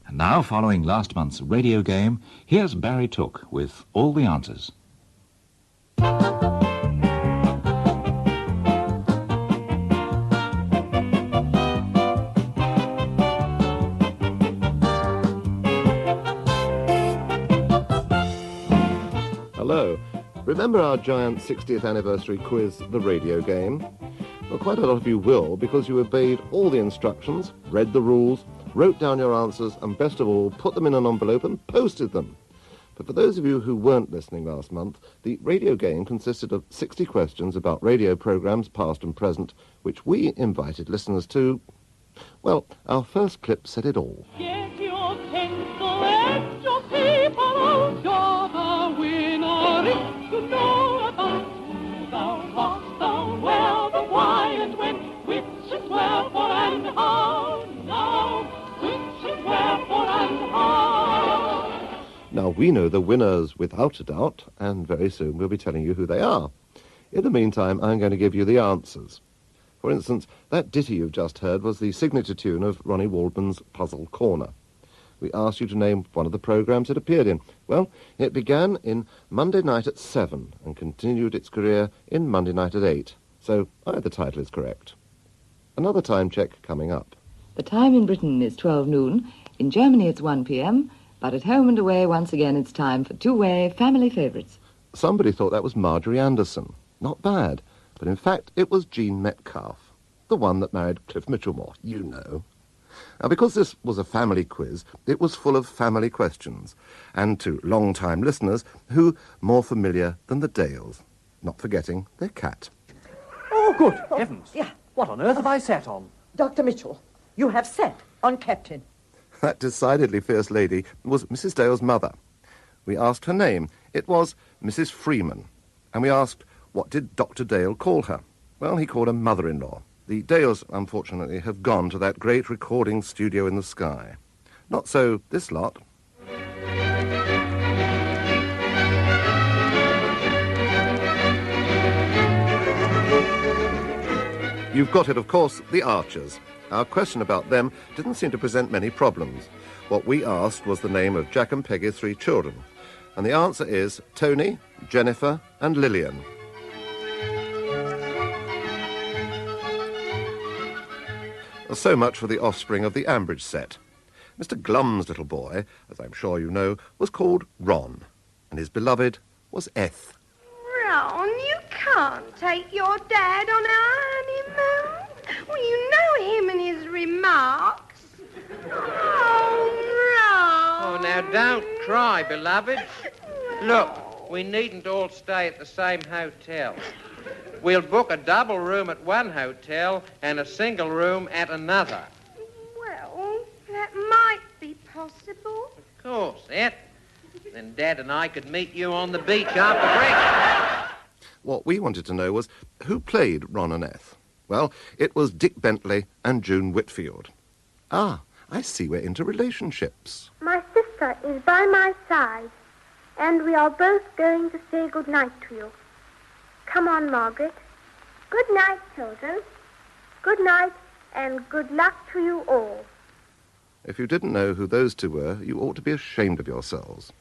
And now, following last month's radio game, here's Barry Took with all the answers. Hello. Remember our giant 60th anniversary quiz, The Radio Game? Well, quite a lot of you will, because you obeyed all the instructions, read the rules, wrote down your answers, and best of all, put them in an envelope and posted them. But for those of you who weren't listening last month, the Radio Game consisted of 60 questions about radio programmes, past and present, which we invited listeners to. Well, our first clip said it all. Get your pencil and your paper out, you're the winner if you know about the what, the where, the why and when, which and wherefore and how. Now, which and wherefore and how. Now, we know the winners without a doubt, and very soon we'll be telling you who they are. In the meantime, I'm going to give you the answers. For instance, that ditty you've just heard was the signature tune of Ronnie Waldman's Puzzle Corner. We asked you to name one of the programmes it appeared in. Well, it began in Monday night at 7 and continued its career in Monday night at 8. So either title is correct. Another time check coming up. The time in Britain is 12 noon. In Germany it's 1 p.m. But at home and away, once again, it's time for two-way family favourites. Somebody thought that was Marjorie Anderson. Not bad. But in fact, it was Jean Metcalfe, the one that married Cliff Mitchellmore, you know. Now, because this was a family quiz, it was full of family questions, and to long-time listeners, who more familiar than the Dales, not forgetting their cat. Oh, good heavens. Yeah. What on earth have I sat on? Dr. Mitchell, you have sat on Captain. That decidedly fierce lady was Mrs. Dale's mother. We asked her name. It was Mrs. Freeman. And we asked, what did Dr. Dale call her? Well, he called her mother-in-law. The Dales, unfortunately, have gone to that great recording studio in the sky. Not so this lot. You've got it, of course, the Archers. Our question about them didn't seem to present many problems. What we asked was the name of Jack and Peggy's 3 children. And the answer is Tony, Jennifer, and Lillian. So much for the offspring of the Ambridge set. Mr. Glum's little boy, as I'm sure you know, was called Ron, and his beloved was Eth. Ron, you can't take your dad on our honeymoon. Well, you know him and his remarks. Oh, Ron. Oh, now don't cry, beloved. Look, we needn't all stay at the same hotel. We'll book a double room at one hotel and a single room at another. Well, that might be possible. Of course, Eth. Then Dad and I could meet you on the beach after breakfast. What we wanted to know was who played Ron and Eth. Well, it was Dick Bentley and June Whitfield. Ah, I see we're into relationships. My sister is by my side, and we are both going to say good night to you. Come on, Margaret. Good night, children. Good night, and good luck to you all. If you didn't know who those two were, you ought to be ashamed of yourselves.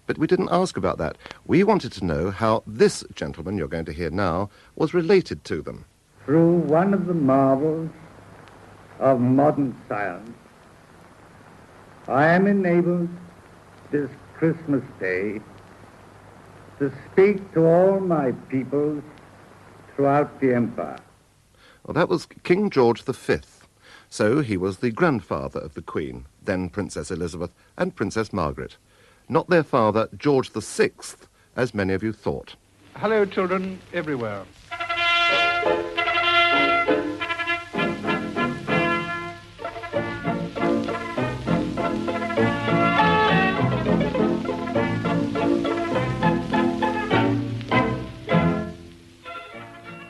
But we didn't ask about that. We wanted to know how this gentleman you're going to hear now was related to them. Through one of the marvels of modern science, I am enabled this Christmas Day to speak to all my peoples throughout the empire. Well, that was King George V. So he was the grandfather of the Queen, then Princess Elizabeth and Princess Margaret. Not their father, George VI, as many of you thought. Hello, children everywhere.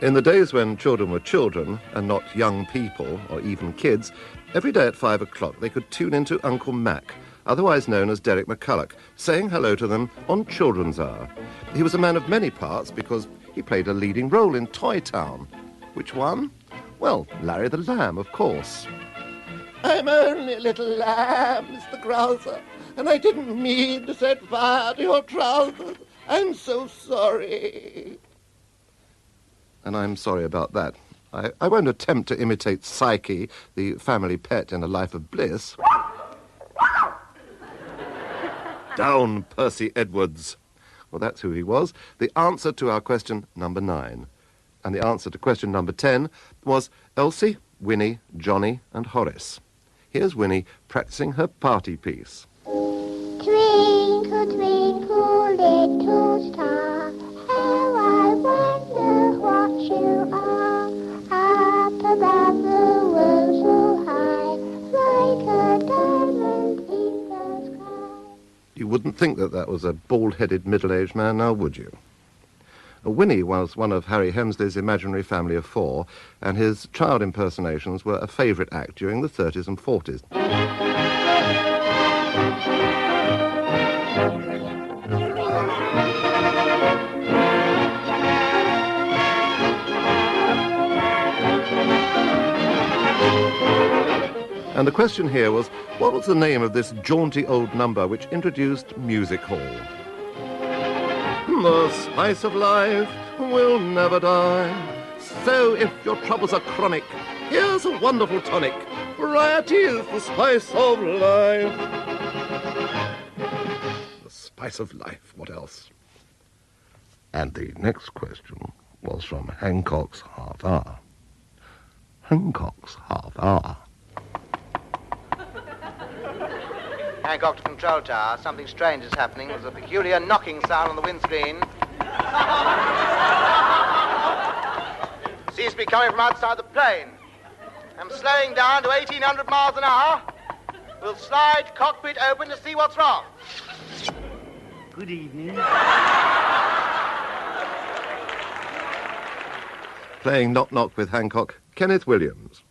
In the days when children were children, and not young people or even kids, every day at 5 o'clock they could tune into Uncle Mac, otherwise known as Derek McCulloch, saying hello to them on Children's Hour. He was a man of many parts because he played a leading role in Toy Town. Which one? Well, Larry the Lamb, of course. I'm only a little lamb, Mr. Grouser, and I didn't mean to set fire to your trousers. I'm so sorry. And I'm sorry about that. I won't attempt to imitate Psyche, the family pet in A Life of Bliss. Down, Percy Edwards. Well, that's who he was. The answer to our question number 9. And the answer to question number 10 was Elsie, Winnie, Johnny and Horace. Here's Winnie practicing her party piece. Twinkle, twinkle, little star, how I wonder what you are. Up above the world so high, like a diamond in the sky. You wouldn't think that was a bald-headed middle-aged man, now would you? Winnie was one of Harry Hemsley's imaginary family of 4, and his child impersonations were a favourite act during the 30s and 40s. And the question here was, what was the name of this jaunty old number which introduced music hall? The spice of life will never die. So if your troubles are chronic, here's a wonderful tonic. Variety is the spice of life. The spice of life, what else? And the next question was from Hancock's Half Hour. Hancock's Half Hour. Hancock to control tower. Something strange is happening. There's a peculiar knocking sound on the windscreen. Seems to be coming from outside the plane. I'm slowing down to 1,800 miles an hour. We'll slide cockpit open to see what's wrong. Good evening. Playing Knock Knock with Hancock, Kenneth Williams.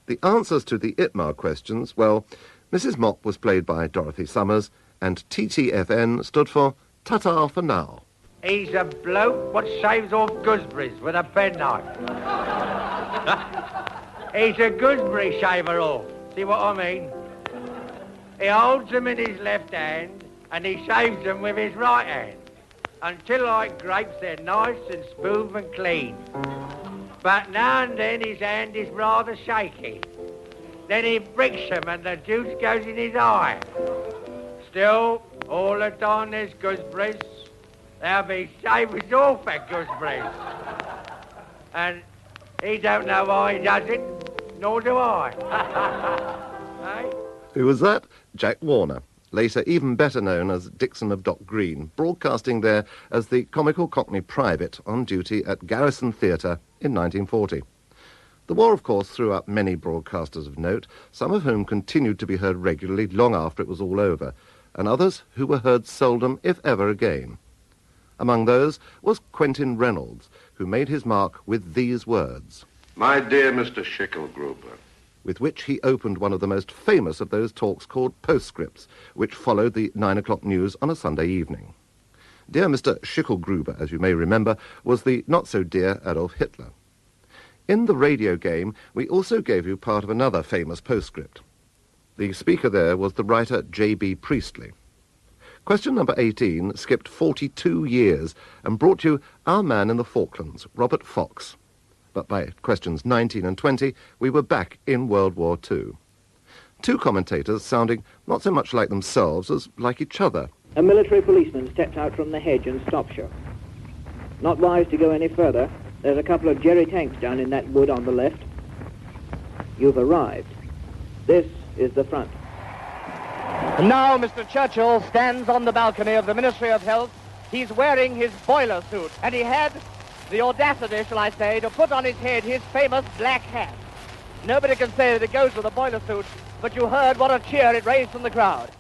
The answers to the ITMAR questions, well, Mrs. Mop was played by Dorothy Summers, and TTFN stood for Ta-ta for now. He's a bloke what shaves off gooseberries with a penknife. He's a gooseberry shaver off. See what I mean? He holds them in his left hand and he shaves them with his right hand. Until, like grapes, they're nice and smooth and clean. But now and then his hand is rather shaky. Then he bricks them and the juice goes in his eye. Still, all the time there's gooseberries, there'll be shavers off at gooseberries. And he don't know why he does it, nor do I. Hey? Who was that? Jack Warner, later even better known as Dixon of Dock Green, broadcasting there as the comical Cockney private on duty at Garrison Theatre in 1940. The war, of course, threw up many broadcasters of note, some of whom continued to be heard regularly long after it was all over, and others who were heard seldom, if ever, again. Among those was Quentin Reynolds, who made his mark with these words. My dear Mr. Schicklgruber. With which he opened one of the most famous of those talks called postscripts, which followed the 9 o'clock news on a Sunday evening. Dear Mr. Schicklgruber, as you may remember, was the not-so-dear Adolf Hitler. In the radio game, we also gave you part of another famous postscript. The speaker there was the writer J.B. Priestley. Question number 18 skipped 42 years and brought you our man in the Falklands, Robert Fox. But by questions 19 and 20, we were back in World War II. Two commentators sounding not so much like themselves as like each other. A military policeman stepped out from the hedge and stopped you. Not wise to go any further. There's a couple of jerry tanks down in that wood on the left. You've arrived. This is the front. And now Mr. Churchill stands on the balcony of the Ministry of Health. He's wearing his boiler suit, and he had the audacity, shall I say, to put on his head his famous black hat. Nobody can say that it goes with a boiler suit, but you heard what a cheer it raised from the crowd.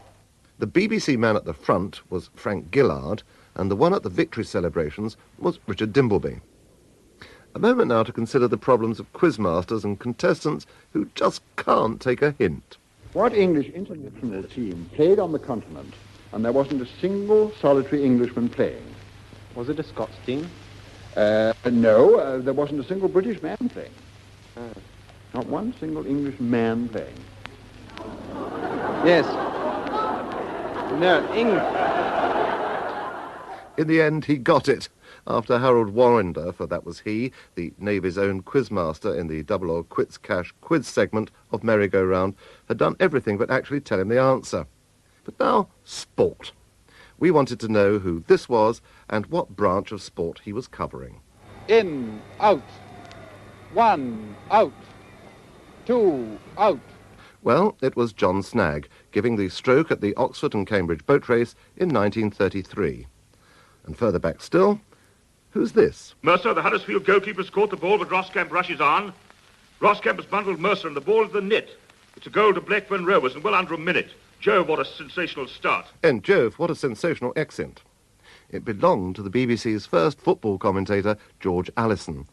The BBC man at the front was Frank Gillard, and the one at the victory celebrations was Richard Dimbleby. A moment now to consider the problems of quizmasters and contestants who just can't take a hint. What English international team played on the continent, and there wasn't a single solitary Englishman playing? Was it a Scots team? No, there wasn't a single British man playing. Not one single English man playing. Yes. No, England. In the end, he got it. After Harold Warrender, for that was he, the Navy's own quizmaster in the Double or Quits Cash quiz segment of Merry-Go-Round, had done everything but actually tell him the answer. But now, sport. We wanted to know who this was and what branch of sport he was covering. In, out. 1, out. 2, out. Well, it was John Snagg, giving the stroke at the Oxford and Cambridge boat race in 1933. And further back still, who's this? Mercer, the Huddersfield goalkeeper's caught the ball, but Roscamp rushes on. Roscamp has bundled Mercer and the ball at the net. It's a goal to Blackburn Rovers in well under a minute. Jove, what a sensational start. And Jove, what a sensational accent. It belonged to the BBC's first football commentator, George Allison.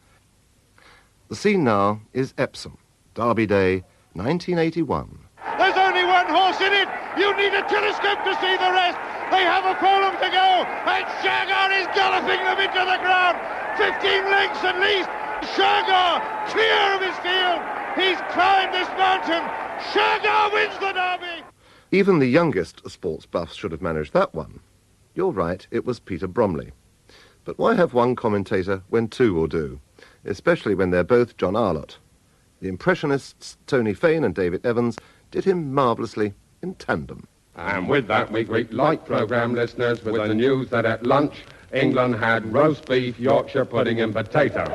The scene now is Epsom, Derby Day, 1981. There's only one horse in it. You need a telescope to see the rest. They have a furlong to go, and Shergar is galloping them into the ground. 15 lengths at least. Shergar clear of his field. He's climbed this mountain. Shergar wins the Derby. Even the youngest sports buffs should have managed that one. You're right, it was Peter Bromley. But why have one commentator when two will do, especially when they're both John Arlott? The Impressionists, Tony Fane and David Evans, did him marvellously in tandem. And with that, we greet light programme listeners with the news that at lunch, England had roast beef, Yorkshire pudding and potatoes.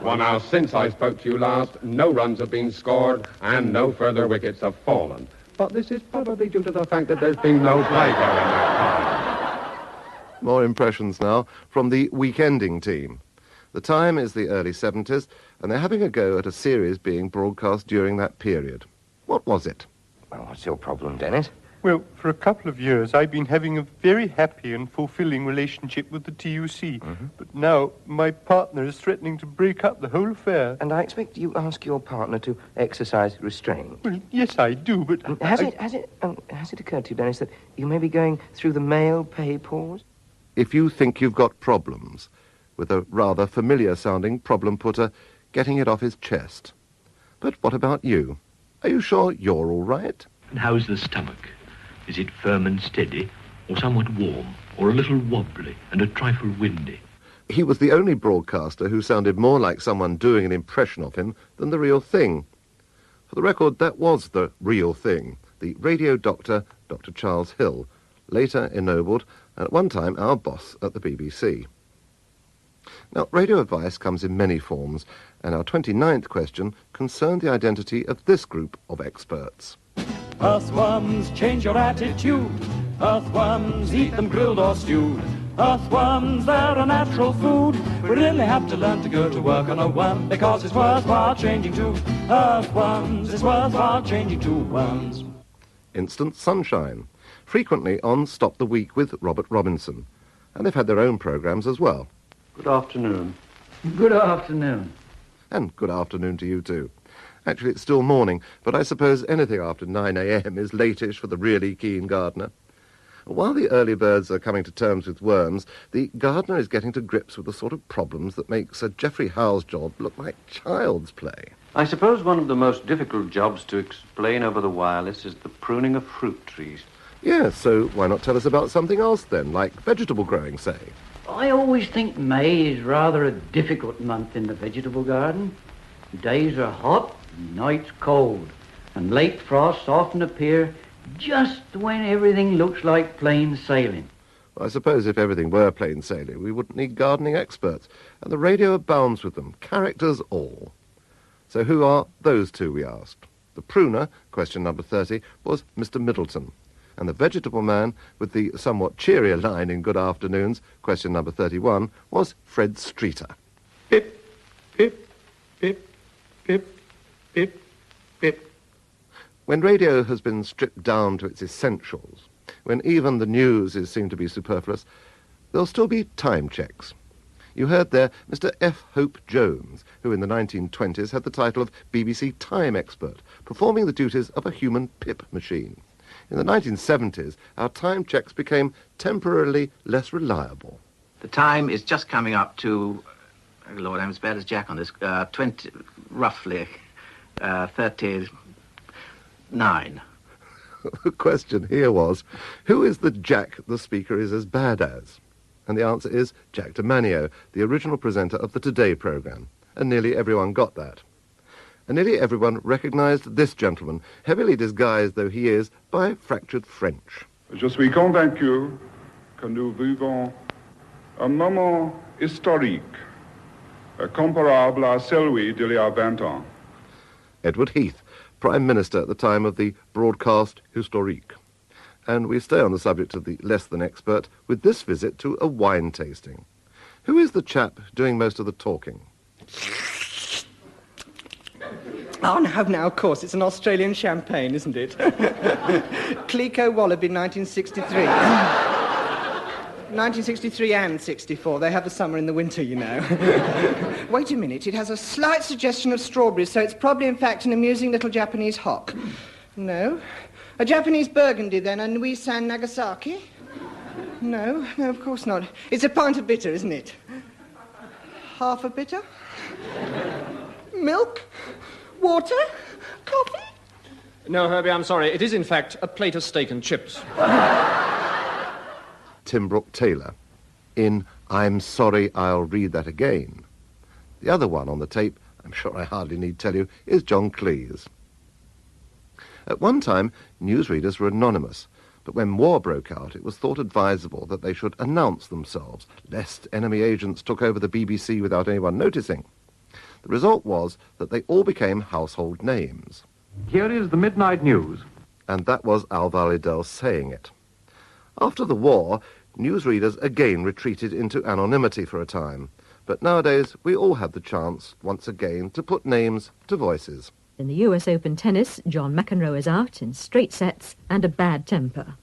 1 hour since I spoke to you last, no runs have been scored and no further wickets have fallen. But this is probably due to the fact that there's been no play during that time. More impressions now from the weekending team. The time is the early 70s, and they're having a go at a series being broadcast during that period. What was it? Well, what's your problem, Dennis? Well, for a couple of years, I've been having a very happy and fulfilling relationship with the TUC. But now, my partner is threatening to break up the whole affair. And I expect you ask your partner to exercise restraint. Well, yes, I do, but... Has it occurred to you, Dennis, that you may be going through the male pay pause? If you think you've got problems, with a rather familiar-sounding problem putter getting it off his chest. But what about you? Are you sure you're all right? And how's the stomach? Is it firm and steady, or somewhat warm, or a little wobbly and a trifle windy? He was the only broadcaster who sounded more like someone doing an impression of him than the real thing. For the record, that was the real thing, the radio doctor, Dr. Charles Hill, later ennobled, and at one time our boss at the BBC. Now, radio advice comes in many forms, and our 29th question concerned the identity of this group of experts. Earthworms, change your attitude. Earthworms, eat them grilled or stewed. Earthworms, they're a natural food. We really have to learn to go to work on a worm, because it's worthwhile changing to earthworms. It's worthwhile changing to worms. Instant Sunshine, frequently on Stop the Week with Robert Robinson. And they've had their own programmes as well. Good afternoon. Good afternoon. And good afternoon to you too. Actually, it's still morning, but I suppose anything after 9 a.m. is latish for the really keen gardener. While the early birds are coming to terms with worms, the gardener is getting to grips with the sort of problems that make Sir Geoffrey Howe's job look like child's play. I suppose one of the most difficult jobs to explain over the wireless is the pruning of fruit trees. Yes, so why not tell us about something else then, like vegetable growing, say? I always think May is rather a difficult month in the vegetable garden. Days are hot, nights cold, and late frosts often appear just when everything looks like plain sailing. Well, I suppose if everything were plain sailing, we wouldn't need gardening experts, and the radio abounds with them, characters all. So who are those two, we asked? The pruner, question number 30, was Mr. Middleton, and the vegetable man with the somewhat cheerier line in Good Afternoons, question number 31, was Fred Streeter. Pip, pip, pip, pip, pip, pip. When radio has been stripped down to its essentials, when even the news is seen to be superfluous, there'll still be time checks. You heard there Mr. F. Hope Jones, who in the 1920s had the title of BBC Time Expert, performing the duties of a human pip machine. In the 1970s, our time checks became temporarily less reliable. The time is just coming up to, oh Lord, I'm as bad as Jack on this, 30, 9. The question here was, who is the Jack the Speaker is as bad as? And the answer is Jack DeManio, the original presenter of the Today programme. And nearly everyone got that. And nearly everyone recognised this gentleman, heavily disguised though he is, by fractured French. Je suis convaincu que nous vivons un moment historique, comparable à celui d'il y a 20 ans. Edward Heath, Prime Minister at the time of the broadcast historique. And we stay on the subject of the less than expert with this visit to a wine tasting. Who is the chap doing most of the talking? Oh, now, of course, it's an Australian champagne, isn't it? Clico Wallaby, 1963. 1963 and 64. They have the summer and the winter, you know. Wait a minute. It has a slight suggestion of strawberries, so it's probably, in fact, an amusing little Japanese hock. No. A Japanese Burgundy, then, a Nui-san Nagasaki? No, of course not. It's a pint of bitter, isn't it? Half a bitter? Milk? Water? Coffee? No, Herbie, I'm sorry. It is, in fact, a plate of steak and chips. Tim Brooke Taylor in I'm Sorry, I'll Read That Again. The other one on the tape, I'm sure I hardly need tell you, is John Cleese. At one time, newsreaders were anonymous, but when war broke out, it was thought advisable that they should announce themselves, lest enemy agents took over the BBC without anyone noticing. The result was that they all became household names. Here is the Midnight News. And that was Alvar Lidell saying it. After the war, newsreaders again retreated into anonymity for a time. But nowadays, we all have the chance, once again, to put names to voices. In the US Open tennis, John McEnroe is out in straight sets and a bad temper.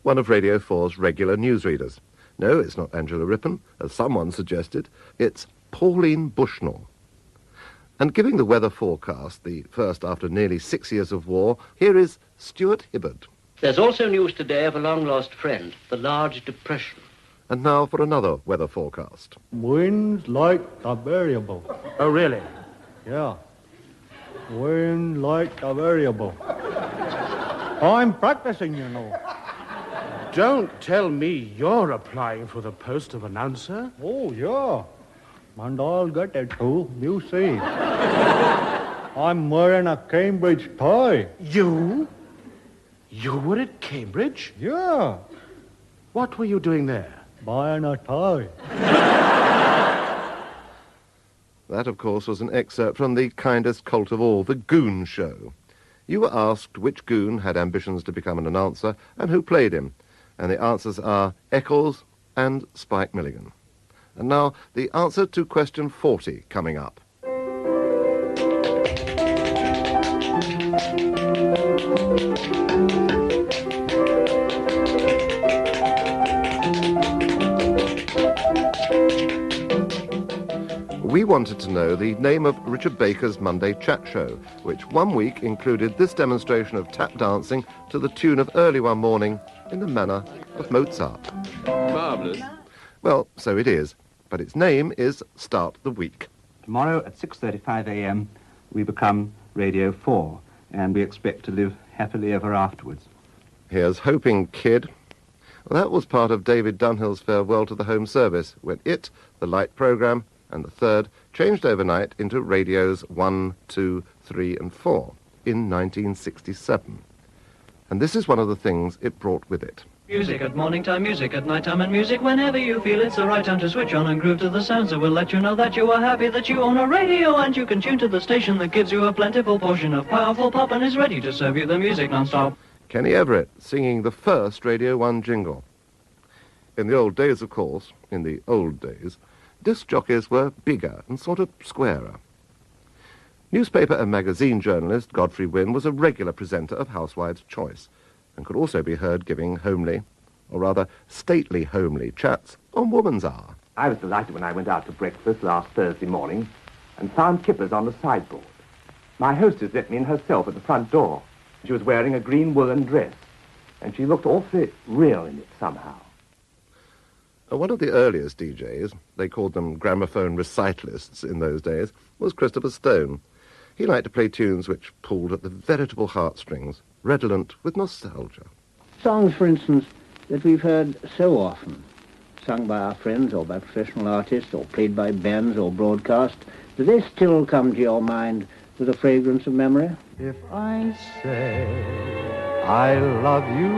One of Radio 4's regular newsreaders. No, it's not Angela Rippon, as someone suggested. It's Pauline Bushnell. And giving the weather forecast, the first after nearly 6 years of war, here is Stuart Hibbard. There's also news today of a long-lost friend, the Large Depression. And now for another weather forecast. Winds like a variable. Oh, really? Yeah. Wind like a variable. I'm practicing, you know. Don't tell me you're applying for the post of announcer. Oh, yeah. And I'll get it, too. You see. I'm wearing a Cambridge tie. You? You were at Cambridge? Yeah. What were you doing there? Buying a tie. That, of course, was an excerpt from the kindest cult of all, The Goon Show. You were asked which goon had ambitions to become an announcer and who played him. And the answers are Eccles and Spike Milligan. And now, the answer to question 40 coming up. We wanted to know the name of Richard Baker's Monday Chat Show, which one week included this demonstration of tap dancing to the tune of Early One Morning in the manner of Mozart. Marvellous. Well, so it is, but its name is Start the Week. Tomorrow at 6:35 a.m. we become Radio 4, and we expect to live happily ever afterwards. Here's hoping, kid. Well, that was part of David Dunhill's farewell to the Home Service, when it, the light programme, and the third, changed overnight into radios 1, 2, 3 and 4 in 1967. And this is one of the things it brought with it. Music at morning time, music at night time, and music whenever you feel it's the right time to switch on and groove to the sounds that will let you know that you are happy that you own a radio, and you can tune to the station that gives you a plentiful portion of powerful pop and is ready to serve you the music non-stop. Kenny Everett singing the first Radio 1 jingle. In the old days, of course, in the old days, disc jockeys were bigger and sort of squarer. Newspaper and magazine journalist Godfrey Wynne was a regular presenter of Housewives' Choice and could also be heard giving homely, or rather stately homely, chats on Woman's Hour. I was delighted when I went out to breakfast last Thursday morning and found Kippers on the sideboard. My hostess let me in herself at the front door. She was wearing a green woolen dress, and she looked awfully real in it somehow. One of the earliest DJs, they called them gramophone recitalists in those days, was Christopher Stone. He liked to play tunes which pulled at the veritable heartstrings, redolent with nostalgia. Songs, for instance, that we've heard so often, sung by our friends or by professional artists or played by bands or broadcast, do they still come to your mind with a fragrance of memory? If I say I love you,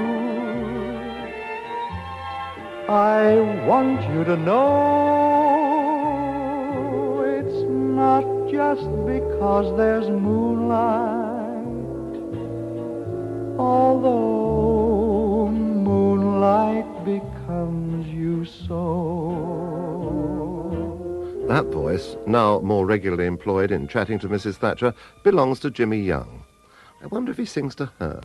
I want you to know it's not just because there's moonlight, although moonlight becomes you so. That voice, now more regularly employed in chatting to Mrs. Thatcher, belongs to Jimmy Young. I wonder if he sings to her.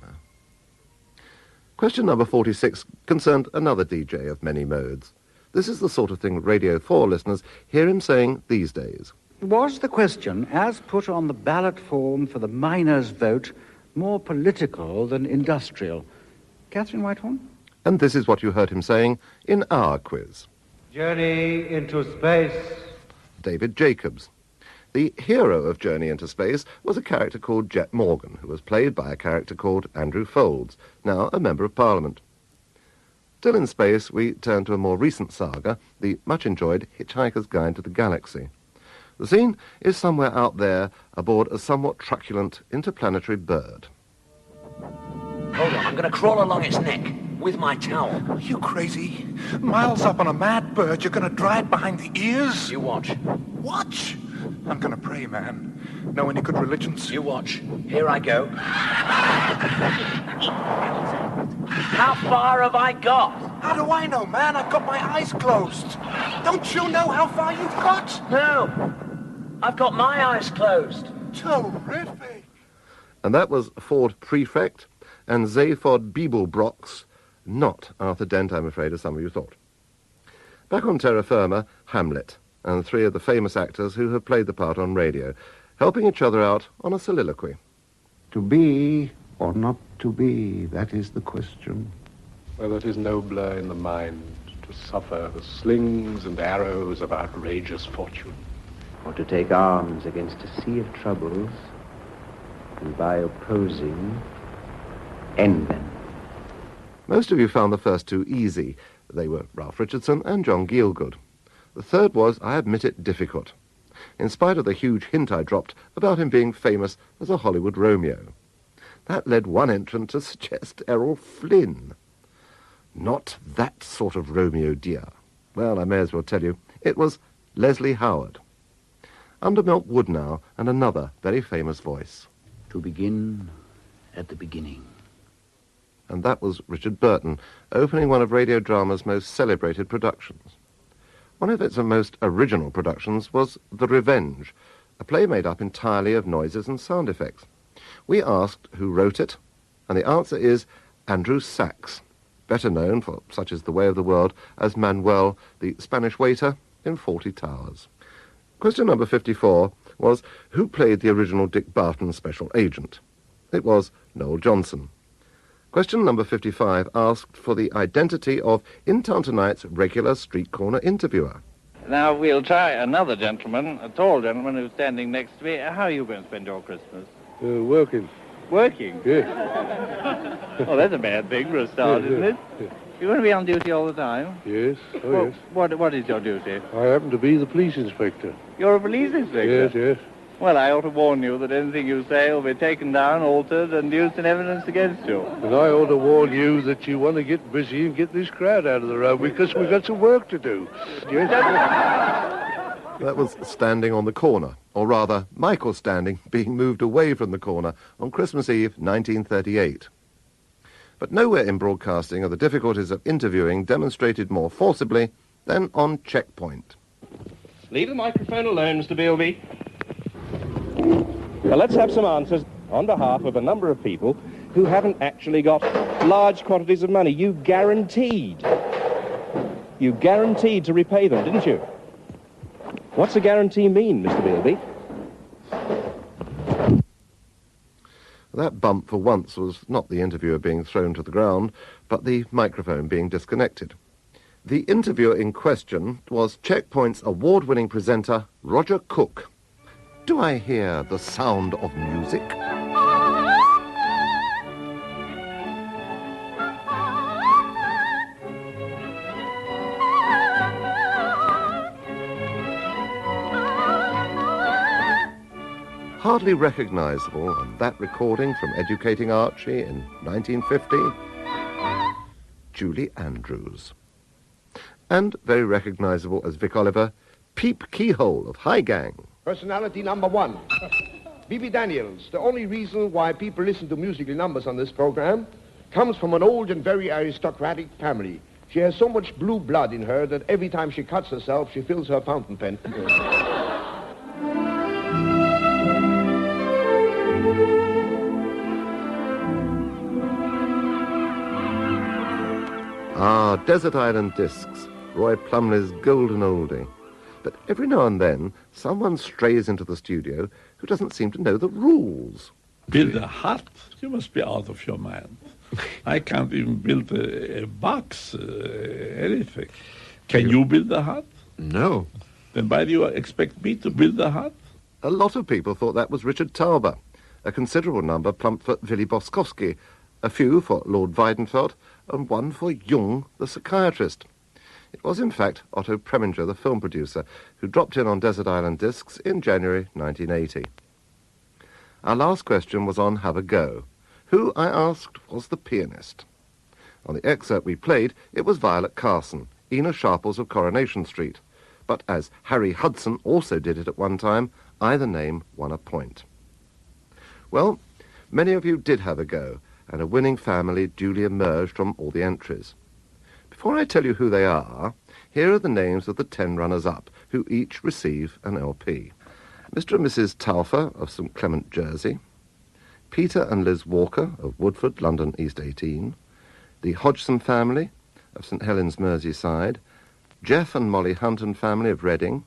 Question number 46 concerned another DJ of many modes. This is the sort of thing Radio 4 listeners hear him saying these days. Was the question, as put on the ballot form for the miners' vote, more political than industrial? Catherine Whitehorn? And this is what you heard him saying in our quiz. Journey into space. David Jacobs. The hero of Journey into Space was a character called Jet Morgan, who was played by a character called Andrew Folds, now a Member of Parliament. Still in space, we turn to a more recent saga, the much-enjoyed Hitchhiker's Guide to the Galaxy. The scene is somewhere out there aboard a somewhat truculent interplanetary bird. Hold on, I'm going to crawl along its neck with my towel. Are you crazy? Miles up on a mad bird, you're going to dry it behind the ears? You watch. Watch? I'm going to pray, man. Know any good religions? You watch. Here I go. How far have I got? How do I know, man? I've got my eyes closed. Don't you know how far you've got? No. I've got my eyes closed. Terrific. And that was Ford Prefect and Zaphod Beeblebrox, not Arthur Dent, I'm afraid, as some of you thought. Back on terra firma, Hamlet, and three of the famous actors who have played the part on radio, helping each other out on a soliloquy. To be or not to be, that is the question. Whether it is nobler in the mind to suffer the slings and arrows of outrageous fortune, or to take arms against a sea of troubles, and by opposing, end them. Most of you found the first two easy. They were Ralph Richardson and John Gielgud. The third was, I admit it, difficult, in spite of the huge hint I dropped about him being famous as a Hollywood Romeo. That led one entrant to suggest Errol Flynn. Not that sort of Romeo, dear. Well, I may as well tell you, it was Leslie Howard. Undermilk Wood now, and another very famous voice. To begin at the beginning. And that was Richard Burton, opening one of radio drama's most celebrated productions. One of its most original productions was The Revenge, a play made up entirely of noises and sound effects. We asked who wrote it, and the answer is Andrew Sachs, better known, for such is the way of the world, as Manuel, the Spanish waiter in Fawlty Towers. Question number 54 was, who played the original Dick Barton special agent? It was Noel Johnson. Question number 55 asked for the identity of In Town Tonight's regular street corner interviewer. Now, we'll try another gentleman, a tall gentleman who's standing next to me. How are you going to spend your Christmas? Working. Working? Yes. Oh, that's a bad thing for a start, Yes, isn't it? yes. You're going to be on duty all the time? Yes, Well, yes. What is your duty? I happen to be the police inspector. You're a police inspector? Yes, yes. Well, I ought to warn you that anything you say will be taken down, altered, and used in evidence against you. And I ought to warn you that you want to get busy and get this crowd out of the road because we've got some work to do. Yes. That was Standing on the Corner, or rather, Michael Standing being moved away from the corner on Christmas Eve, 1938. But nowhere in broadcasting are the difficulties of interviewing demonstrated more forcibly than on Checkpoint. Leave the microphone alone, Mr. Bilby. Now, let's have some answers on behalf of a number of people who haven't actually got large quantities of money. You guaranteed to repay them, didn't you? What's a guarantee mean, Mr. Bilby? That bump for once was not the interviewer being thrown to the ground, but the microphone being disconnected. The interviewer in question was Checkpoint's award-winning presenter, Roger Cook. Do I hear the sound of music? Hardly recognisable on that recording from Educating Archie in 1950, Julie Andrews. And very recognisable as Vic Oliver, Peep Keyhole of High Gang. Personality number 1, Bibi Daniels. The only reason why people listen to musical numbers on this program comes from an old and very aristocratic family. She has so much blue blood in her that every time she cuts herself, she fills her fountain pen. Ah, Desert Island Discs, Roy Plumley's golden oldie. But every now and then, someone strays into the studio who doesn't seem to know the rules. Build a hut? You must be out of your mind. I can't even build a box, anything. Can you build a hut? No. Then why do you expect me to build a hut? A lot of people thought that was Richard Tauber. A considerable number plumped for Willy Boskowski, a few for Lord Weidenfeld, and one for Jung, the psychiatrist. It was, in fact, Otto Preminger, the film producer, who dropped in on Desert Island Discs in January 1980. Our last question was on Have a Go. Who, I asked, was the pianist? On the excerpt we played, it was Violet Carson, Ina Sharples of Coronation Street. But as Harry Hudson also did it at one time, either name won a point. Well, many of you did have a go, and a winning family duly emerged from all the entries. Before I tell you who they are, here are the names of the 10 runners-up, who each receive an LP. Mr. and Mrs. Talfer of St. Clement, Jersey, Peter and Liz Walker of Woodford, London East 18, the Hodgson family of St. Helens, Merseyside, Jeff and Molly Hunton family of Reading,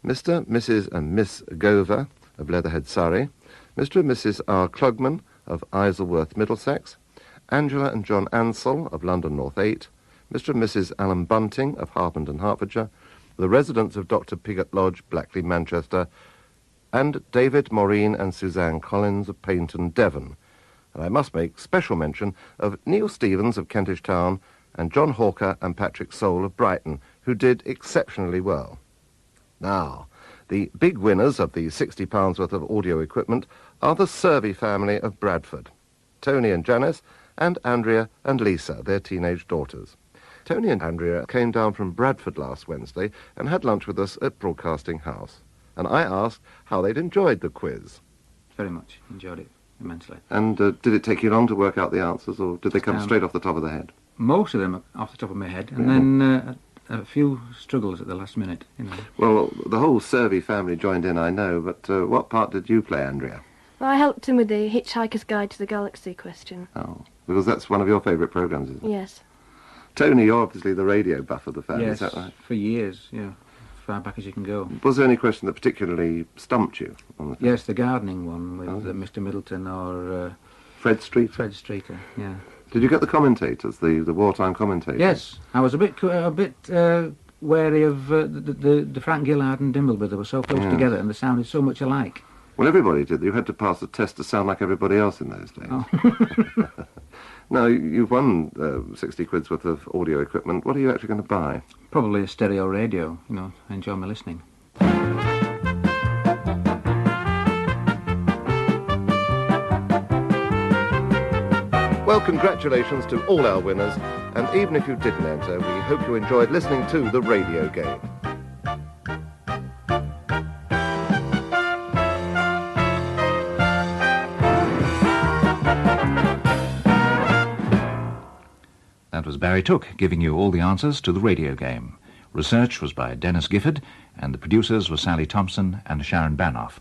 Mr., Mrs. and Miss Gover of Leatherhead, Surrey, Mr. and Mrs. R. Klugman of Isleworth, Middlesex, Angela and John Ansell of London North 8, Mr. and Mrs. Alan Bunting of Harpenden, Hertfordshire, the residents of Dr. Pigott Lodge, Blackley, Manchester, and David, Maureen and Suzanne Collins of Paynton, Devon. And I must make special mention of Neil Stevens of Kentish Town and John Hawker and Patrick Soule of Brighton, who did exceptionally well. Now, the big winners of the £60 worth of audio equipment are the Servey family of Bradford, Tony and Janice, and Andrea and Lisa, their teenage daughters. Tony and Andrea came down from Bradford last Wednesday and had lunch with us at Broadcasting House. And I asked how they'd enjoyed the quiz. Very much. Enjoyed it immensely. And did it take you long to work out the answers, or did they come straight off the top of the head? Most of them off the top of my head, and then a few struggles at the last minute. You know. Well, the whole Servey family joined in, I know, but what part did you play, Andrea? Well, I helped him with the Hitchhiker's Guide to the Galaxy question. Oh, because that's one of your favourite programmes, isn't it? Yes. Tony, you're obviously the radio buff of the family, Yes, is that right? for years, yeah. Far back as you can go. Was there any question that particularly stumped you? On the Yes, the gardening one with Mr. Middleton or... Fred Street? Fred Streeter, yeah. Did you get the commentators, the wartime commentators? Yes, I was a bit wary of the Frank Gillard and Dimbleby. They were so close together and they sounded so much alike. Well, everybody did. You had to pass a test to sound like everybody else in those days. Oh. Now, you've won 60 quid's worth of audio equipment. What are you actually going to buy? Probably a stereo radio. You know, I enjoy my listening. Well, congratulations to all our winners, and even if you didn't enter, we hope you enjoyed listening to the radio game. That was Barry Took giving you all the answers to the radio game. Research was by Dennis Gifford, and the producers were Sally Thompson and Sharon Banoff.